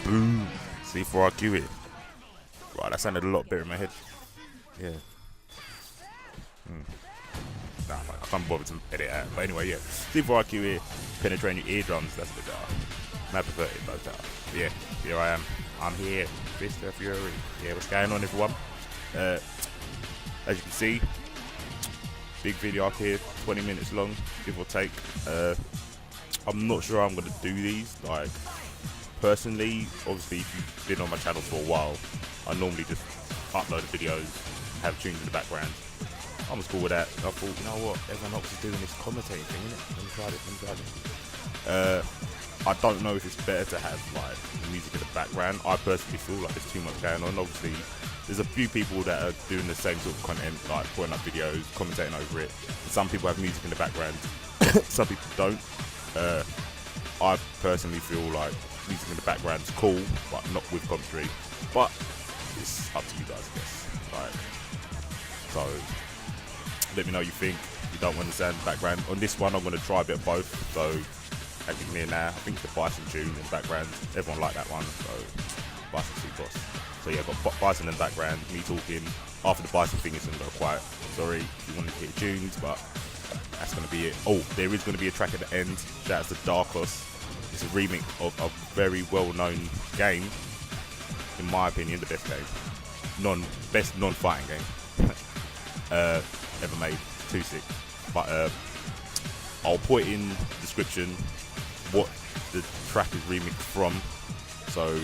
Boom. C4IQ it. Right, that sounded a lot better in my head. Yeah. Nah, I can't bother to edit out. But anyway, yeah. C4IQ here. Penetrating your eardrums. That's a bit better. I prefer it, but yeah, here I am. I'm here. Mr. Fury. Yeah, what's going on, everyone? As you can see, big video up here, 20 minutes long, give or take. I'm not sure I'm going to do these. Like, personally, obviously, if you've been on my channel for a while, I normally just upload the videos, have tunes in the background. I was cool with that. I thought, you know what, everyone else is doing this commentating thing, innit? Let me try it. I don't know if it's better to have like music in the background. I personally feel like there's too much going on. Obviously, there's a few people that are doing the same sort of content, like putting up videos, commentating over it. Some people have music in the background, some people don't. I personally feel like music in the background is cool, but not with commentary. But it's up to you guys, I guess. Like, so let me know what you think. You don't understand the background. On this one, I'm going to try a bit of both. So as you can hear now, I think it's the Bison tune in the background. Everyone liked that one, so Bison Sweet Boss. So yeah, I've got Bison in the background, me talking. After the Bison thing, it's going to go quiet. Sorry if you wanted to get tunes, but that's going to be it. Oh, there is going to be a track at the end. Shout out to Darchon. It's a remix of a very well-known game. In my opinion, the best game. Best non-fighting game ever made. Too sick. But I'll put in the description what the track is remixed from. So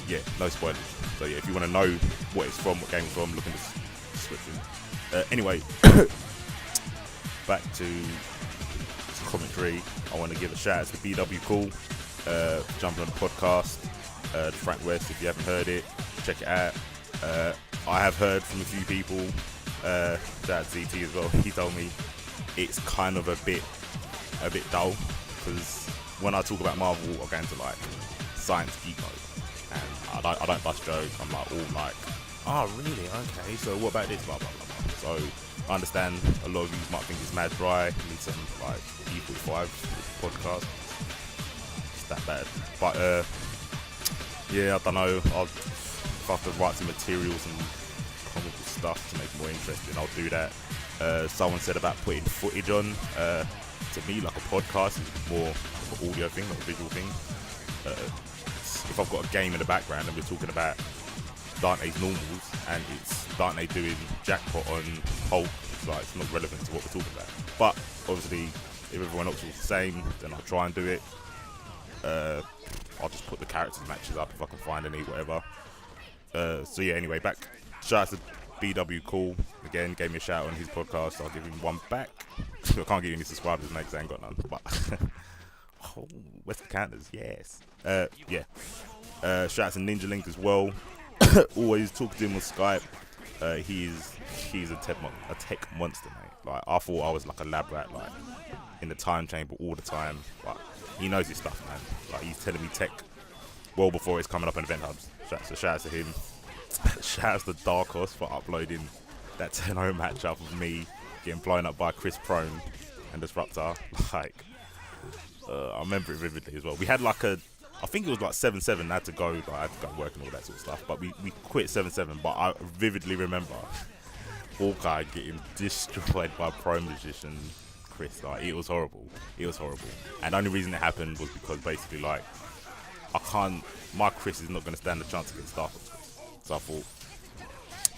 yeah, no spoilers. So yeah, if you want to know what it's from, what game it's from, look in the description. Anyway, back to commentary. I want to give a shout out to BWCOOL, jumping on the podcast. The Frank West, if you haven't heard it, check it out. I have heard from a few people. Shout out to ZT as well. He told me it's kind of a bit dull, because when I talk about Marvel, I go into like science geek mode, and I don't bust jokes. I'm like all like, oh really? Okay, so what about this? Blah blah blah blah. So I understand a lot of you might think it's mad dry. Need some like E45 podcast. It's that bad, but yeah, I don't know. If I have to write some materials and comical stuff to make it more interesting, I'll do that. Someone said about putting footage on. To me, like a podcast is more like an audio thing, not a visual thing. If I've got a game in the background and we're talking about Dante's normals and it's Dante doing jackpot on Hulk, like it's not relevant to what we're talking about. But obviously, if everyone else is the same, then I'll try and do it. I'll just put the characters matches up if I can find any, whatever. So yeah, anyway, back. Shout out to BWCOOL again, gave me a shout on his podcast. I'll give him one back. I can't give you any subscribers next, I ain't got none. But oh, where's the counters? Yes. Yeah. Shout out to Ninjalink as well. Always talk to him on Skype. He's a tech monster, mate. Like, I thought I was like a lab rat, like in the time chamber all the time. But he knows his stuff, man. Like, he's telling me tech well before it's coming up in event hubs. So shout out to him. Shout out to Darchon for uploading that 10-0 matchup of me getting blown up by Chris Prone and Disruptor. Like, I remember it vividly as well. We had like I think it was like 7-7. I had to go work and all that sort of stuff. But we quit 7-7. But I vividly remember Hawkeye getting destroyed by Pro Magician Chris. Like, it was horrible. It was horrible. And the only reason it happened was because basically, like, my Chris is not going to stand a chance against Darchon. So I thought,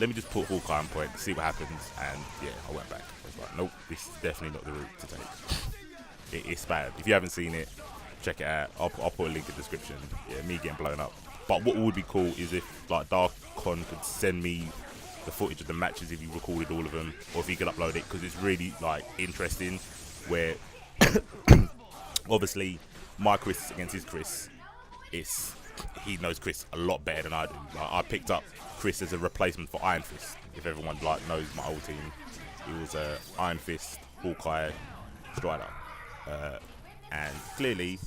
let me just put Hawkeye on point, see what happens, and yeah, I went back. I was like, nope, this is definitely not the route to take. It's bad. If you haven't seen it, check it out. I'll put a link in the description. Yeah, me getting blown up. But what would be cool is if like Darchon could send me the footage of the matches if he recorded all of them, or if he could upload it, because it's really like interesting. Where obviously my Chris against his Chris, he knows Chris a lot better than I do. Like, I picked up Chris as a replacement for Iron Fist. If everyone like knows my old team, he was Iron Fist, Hawkeye, Strider, and clearly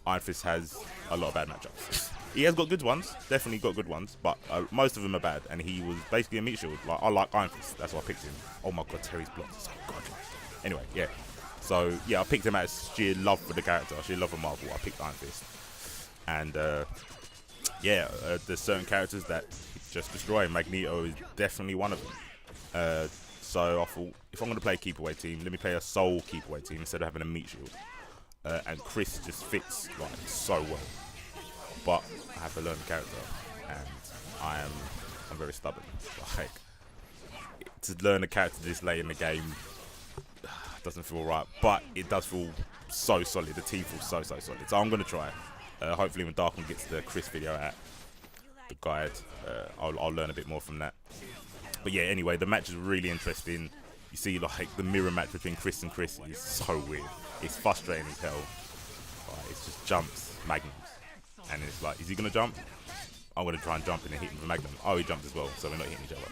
Iron Fist has a lot of bad matchups. He has got good ones, definitely got good ones, but most of them are bad. And he was basically a meat shield. Like, I like Iron Fist, that's why I picked him. Oh my god, Terry's blocked, so godlike. Anyway, yeah. So yeah, I picked him out of sheer love for the character, sheer love for Marvel. I picked Iron Fist, and yeah, there's certain characters that just destroy. Magneto is definitely one of them. So I thought, if I'm going to play a keep away team, let me play a soul keep away team instead of having a meat shield. And Chris just fits like so well. But I have to learn the character, and I'm very stubborn. Like, to learn a character this late in the game doesn't feel right, but it does feel so solid. The team feels so solid. So I'm going to try. Hopefully when Darkon gets the Chris video out, the guide, I'll learn a bit more from that. But yeah, anyway, the match is really interesting. You see, like, the mirror match between Chris and Chris is so weird. It's frustrating as hell. Like, it's just jumps, magnums. And it's like, is he going to jump? I'm going to try and jump and then hit him with a magnum. Oh, he jumped as well, so we're not hitting each other.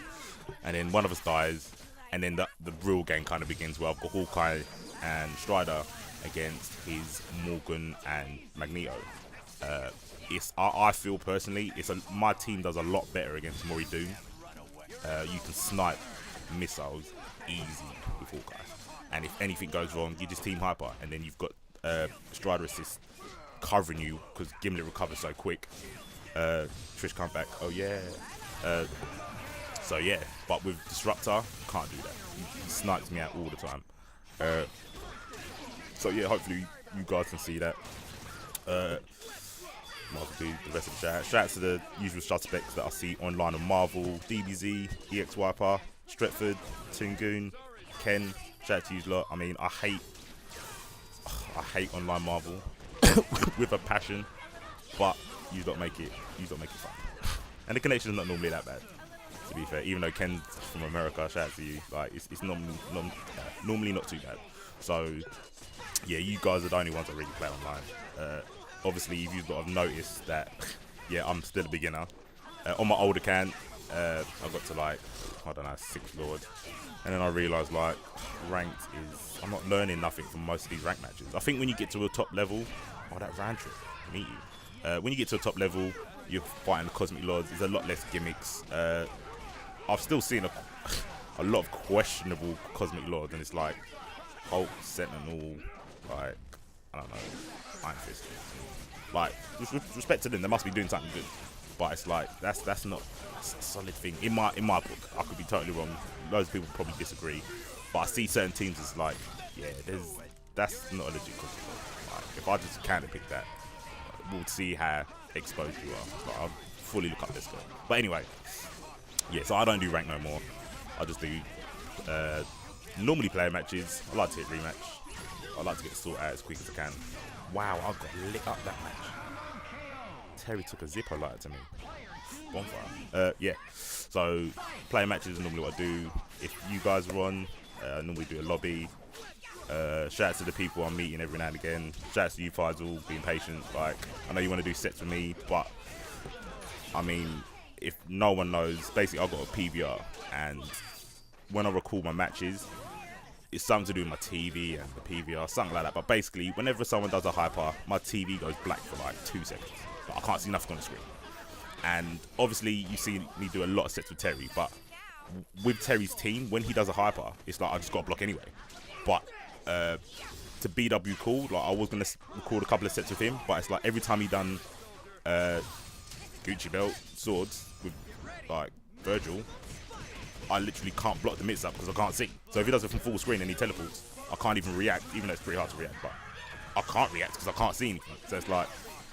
And then one of us dies, and then the real game kind of begins where I've got Hawkeye and Strider against his Morgan and Magneto. I feel personally, my team does a lot better against Mori Doom. You can snipe missiles easy with Hawkeye, and if anything goes wrong, you just team hyper, and then you've got Strider assist covering you because Gimlet recovers so quick. Trish come back, oh yeah. So yeah, but with Disruptor, can't do that. He snipes me out all the time. So yeah, hopefully you guys can see that. I'll do the rest of the shout. Shout out to the usual suspects that I see online on Marvel, DBZ, EX Wiper, Stretford, Tungoon, Ken. Shout out to you lot. I mean, I hate online Marvel with a passion, but you don't make it fun. And the connection is not normally that bad, to be fair. Even though Ken's from America, shout out to you. Like, it's normally not too bad. So yeah, you guys are the only ones that really play online. Obviously, if you've got to notice that, yeah, I'm still a beginner. On my older account, I got to like, I don't know, 6th Lord. And then I realised, like, ranked is, I'm not learning nothing from most of these ranked matches. I think when you get to a top level, oh, that round trip, meet you. When you get to a top level, you're fighting the Cosmic Lords, there's a lot less gimmicks. I've still seen a lot of questionable Cosmic Lords, and it's like Hulk, Sentinel, like, I don't know, Iron Fist. Like, with respect to them, they must be doing something good. But it's like, that's not a solid thing. In my book, I could be totally wrong. Loads of people probably disagree. But I see certain teams as like, yeah, that's not a legit Cosmic Lord. Like, if I just kind of pick that, we'll see how exposed you are. Like, I'll fully look up this guy. But anyway, yeah, so I don't do rank no more. I just do normally player matches. I like to hit rematch. I like to get the sort out as quick as I can. Wow, I got lit up that match. Terry took a Zippo lighter to me. Bonfire. Yeah, so player matches is normally what I do. If you guys are on, I normally do a lobby. Shout out to the people I'm meeting every now and again. Shout out to you guys all being patient. Like, I know you want to do sets with me, but I mean, if no one knows, basically I've got a PVR, and when I record my matches, it's something to do with my TV and the PVR, something like that. But basically, whenever someone does a hyper, my TV goes black for like 2 seconds. But I can't see nothing on the screen. And obviously, you see me do a lot of sets with Terry, but with Terry's team, when he does a hyper, it's like I just got to block anyway. But to BWCOOL, like, I was going to record a couple of sets with him, but it's like every time he done Gucci belt, swords with like Virgil, I literally can't block the mix up because I can't see. So if he does it from full screen and he teleports, I can't even react, even though it's pretty hard to react, but I can't react because I can't see anything. So it's like,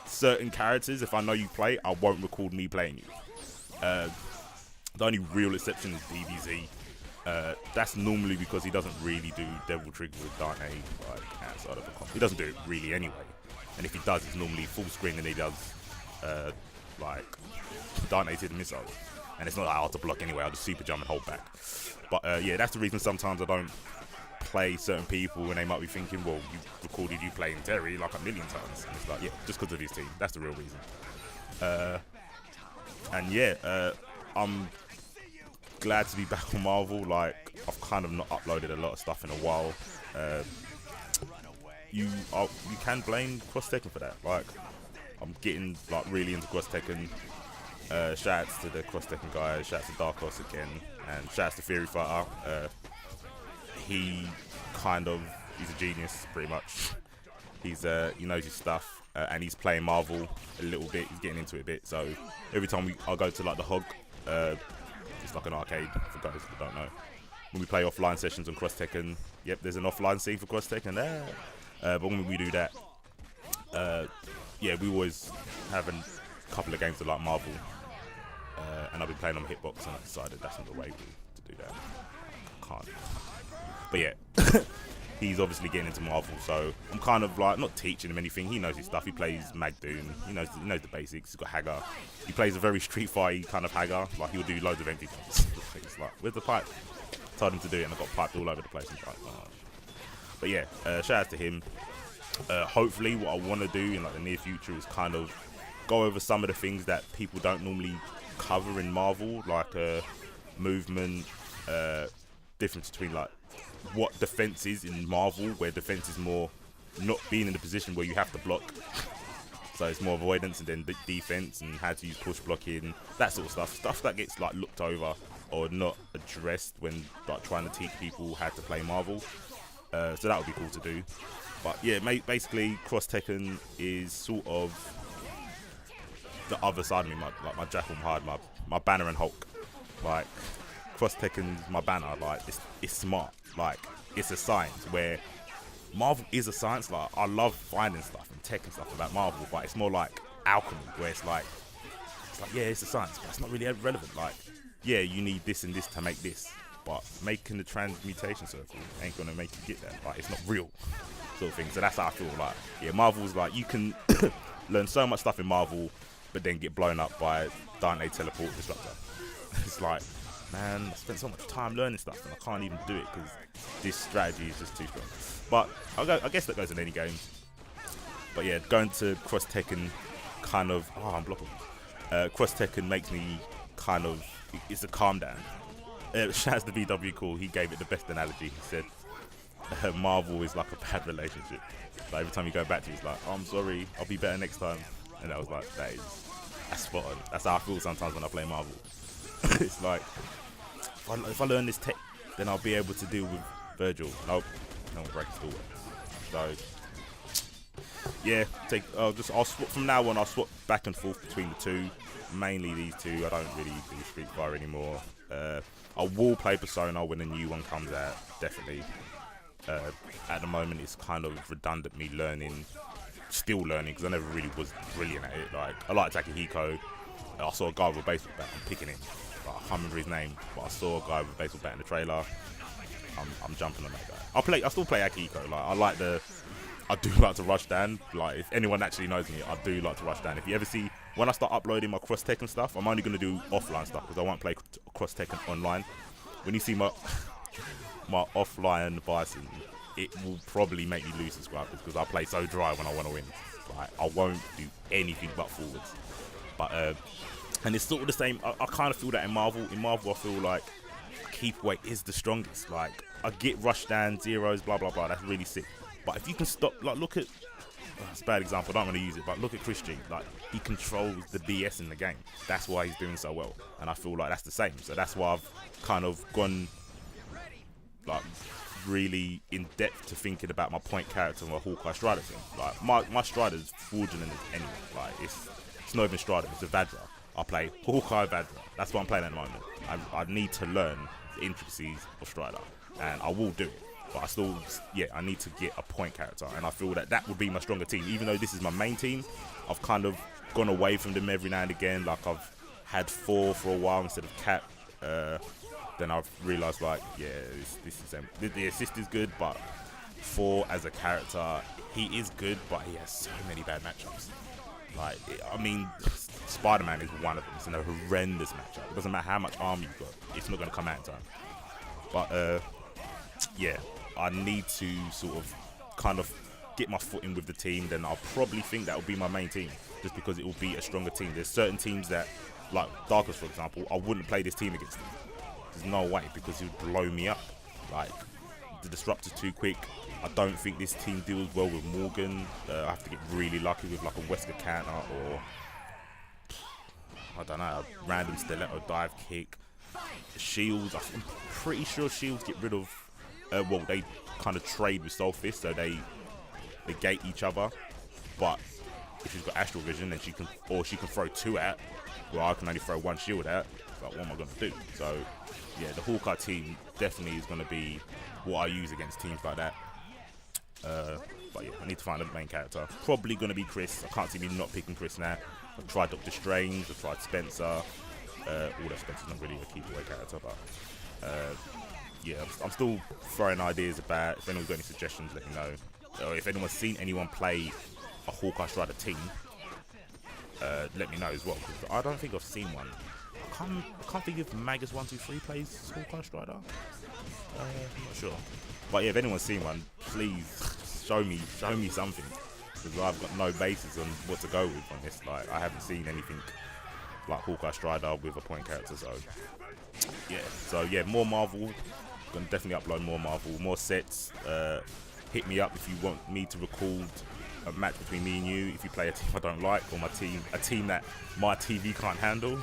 certain characters, if I know you play, I won't record me playing you. The only real exception is DBZ. That's normally because he doesn't really do Devil Trigger with Dante, like, outside of the comp. He doesn't do it really anyway. And if he does, it's normally full screen and he does, like, Dante to the missile. And it's not like I have to block anyway, I'll just super jump and hold back. But yeah, that's the reason sometimes I don't play certain people, and they might be thinking, well, you recorded you playing Terry like a million times. And it's like, yeah, just because of his team. That's the real reason. And yeah, I'm glad to be back on Marvel. Like, I've kind of not uploaded a lot of stuff in a while. You can blame Cross Tekken for that. Like, I'm getting like really into Cross Tekken. Shout outs to the Cross Tekken guys, shout out to Dark Horse again, and shout out to Theory Fighter. He's a genius, pretty much. He knows his stuff. and he's playing Marvel a little bit. He's getting into it a bit. So every time I go to like the Hog, it's like an arcade for guys that don't know. When we play offline sessions on Cross Tekken, yep, there's an offline scene for Cross Tekken there. But when we do that, yeah, we always have a couple of games of like Marvel, and I've been playing on Hitbox, and I decided that's not the way to do that. I can't. But yeah, he's obviously getting into Marvel, so I'm kind of like not teaching him anything. He knows his stuff. He plays Magdoon. He knows the basics. He's got Hagar. He plays a very Street Fighter kind of Hagar. Like he'll do loads of empty things. He's like, where's the pipe? Told him to do it, and I got piped all over the place. Like, oh. But yeah, shout out to him. Hopefully, what I want to do in like the near future is kind of go over some of the things that people don't normally cover in Marvel, like movement, difference between like what defense is in Marvel, where defense is more not being in the position where you have to block. So it's more avoidance, and then defense, and how to use push blocking, that sort of stuff. Stuff that gets like looked over or not addressed when like trying to teach people how to play Marvel. So that would be cool to do. But yeah, basically Cross Tekken is sort of the other side of me, my Jackal Hard, my Banner and Hulk. Like Cross Tekken's my banner. Like it's smart. Like it's a science where Marvel is a science. Like I love finding stuff and tech and stuff about Marvel, but it's more like alchemy, where it's like yeah, it's a science, but it's not really relevant. Like yeah, you need this and this to make this, but making the transmutation circle ain't gonna make you get there. Like it's not real, sort of thing. So that's how I feel. Like yeah, Marvel's like you can learn so much stuff in Marvel, but then get blown up by Dante Teleport Disruptor. It's like, man, I spent so much time learning stuff and I can't even do it because this strategy is just too strong. But I guess that goes in any game. But yeah, going to Cross Tekken kind of, I'm blocking. Cross Tekken makes me kind of, it's a calm down. Shouts to BWCOOL, he gave it the best analogy. He said, Marvel is like a bad relationship. Like every time you go back to it, it's like, oh, I'm sorry, I'll be better next time. And I was like, that's spot on. That's how I feel sometimes when I play Marvel. It's like, if I learn this tech, then I'll be able to deal with Virgil. Nope, no break it forward. So yeah, I'll swap from now on. I'll swap back and forth between the two. Mainly these two. I don't really do Street Fighter anymore. I will play Persona when a new one comes out, definitely. At the moment, it's kind of redundant me still learning, because I never really was brilliant at it. Like I like Takahiko. I saw a guy with a baseball bat. I'm picking him. Like, I can't remember his name, but I saw a guy with a baseball bat in the trailer. I'm jumping on that guy. I still play Akihiko. Like I do like to rush down. Like if anyone actually knows me, I do like to rush down. If you ever see when I start uploading my Cross Tekken stuff, I'm only gonna do offline stuff because I won't play Cross Tekken online. When you see my offline Bison, it will probably make me lose subscribers because I play so dry when I want to win. Like I won't do anything but forwards. But and it's sort of the same. I kind of feel that in Marvel. In Marvel, I feel like keep weight is the strongest. Like I get rush down, zeros, blah blah blah. That's really sick. But if you can stop, like look at, it's a bad example. I don't want to use it, but look at Chris G. Like he controls the BS in the game. That's why he's doing so well. And I feel like that's the same. So that's why I've kind of gone like really in depth to thinking about my point character and my Hawkeye Strider thing. Like my Strider's fraudulent as anyone. Like it's not even Strider, it's a Vadra. I play Hawkeye Vadra. That's what I'm playing at the moment. I need to learn the intricacies of Strider, and I will do it. But I still, I need to get a point character, and I feel that would be my stronger team. Even though this is my main team, I've kind of gone away from them every now and again. Like I've had 4 for a while instead of Cap. Then I've realised like, the assist is good, but 4 as a character, he is good, but he has so many bad matchups. Like, I mean, Spider-Man is one of them. It's a horrendous matchup. It doesn't matter how much armor you've got, it's not going to come out in time. But yeah, I need to sort of kind of get my foot in with the team. Then I'll probably think that will be my main team, just because it will be a stronger team. There's certain teams that, like Darkus for example, I wouldn't play this team against him. There's no way, because he would blow me up. Like the disruptor's too quick. I don't think this team deals well with Morgan. I have to get really lucky with like a Wesker counter or I don't know, a random stiletto dive kick. Shields, I'm pretty sure shields get rid of. Well, they kind of trade with Soul Fist, so they gate each other. But if she's got astral vision, then she can throw 2 at, where I can only throw 1 shield at. But what am I gonna do? So yeah, the Hawkeye team definitely is gonna be what I use against teams like that. But yeah, I need to find a main character. Probably gonna be Chris. I can't see me not picking Chris now. I tried Doctor Strange, I tried Spencer. Although Spencer's not really a keep away character, but yeah, I'm still throwing ideas about. If anyone's got any suggestions, let me know. Or if anyone's seen anyone play a Hawkeye Strider team, let me know as well, because I don't think I've seen one. I can't think if Magus123 plays Hawkeye Strider. I'm not sure. But yeah, if anyone's seen one, please show me something, because I've got no basis on what to go with on this. Like, I haven't seen anything like Hawkeye Strider with a point character. So yeah, more Marvel. Gonna definitely upload more Marvel, more sets. Hit me up if you want me to record a match between me and you. If you play a team I don't like, or a team that my TV can't handle,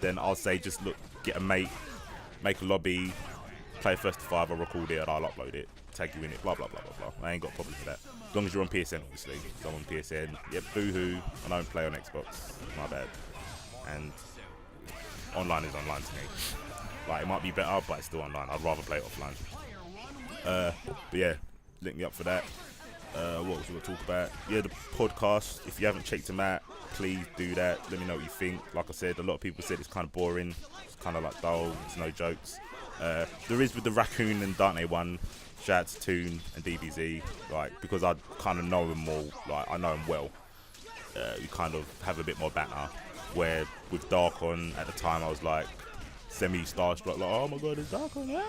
then I'll say just look, get a mate, make a lobby, play first to 5, I'll record it and I'll upload it, tag you in it, blah blah blah blah blah. I ain't got problems with that. As long as you're on PSN, obviously. So I'm on PSN. Yep, boohoo. I don't play on Xbox. My bad. And online is online to me. Like, it might be better, but it's still online. I'd rather play it offline. But yeah, link me up for that. What was we going to talk about? Yeah, the podcast. If you haven't checked them out, please do that. Let me know what you think. Like I said, a lot of people said it's kind of boring. It's kind of like dull. It's no jokes. There is with the Raccoon and Dante one. Shout out to Toon and DBZ. Like, because I kind of know them all. Like, I know them well. We kind of have a bit more banter. Where with Darchon at the time, I was like semi-starstruck. Like, oh my god, it's Darchon. Yeah.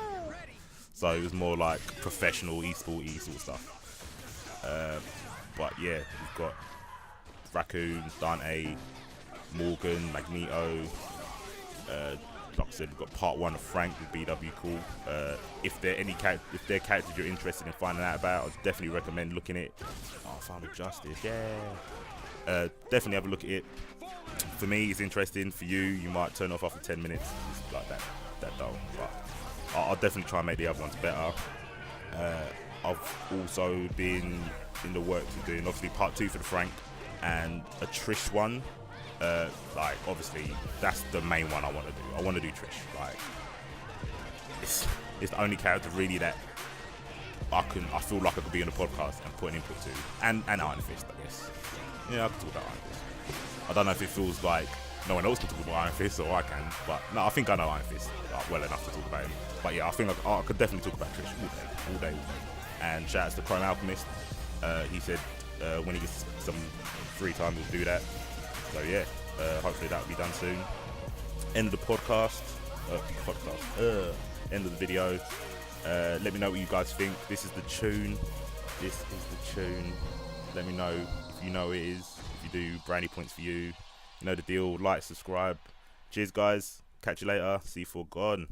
So it was more like professional esporty sort of stuff. But yeah, we've got Raccoon, Dante, Morgan, Magneto. Like I said, we've got part 1 of Frank with BWCOOL. If they're characters you're interested in finding out about, I'd definitely recommend looking at it. Oh, Found with Justice, yeah. Definitely have a look at it. For me, it's interesting. For you, you might turn off after 10 minutes. It's like that dull. But I'll definitely try and make the other ones better. I've also been in the works of doing obviously part 2 for the Frank and a Trish one. Like, obviously that's the main one I want to do. I want to do Trish. Like, it's the only character really that I feel like I could be on a podcast and put an input to, and Iron Fist, I guess. Yeah, I can talk about Iron Fist. I don't know if it feels like no one else can talk about Iron Fist, or I can, but no, I think I know Iron Fist well enough to talk about him. But yeah, I think I could definitely talk about Trish all day. And shout out to Chrome Alchemist. He said when he gets some free time, we'll do that. So yeah, hopefully that'll be done soon. End of the podcast. End of the video. Let me know what you guys think. This is the tune. Let me know if you know what it is. If you do, brownie points for you. You know the deal. Like, subscribe. Cheers, guys. Catch you later. C4 gone.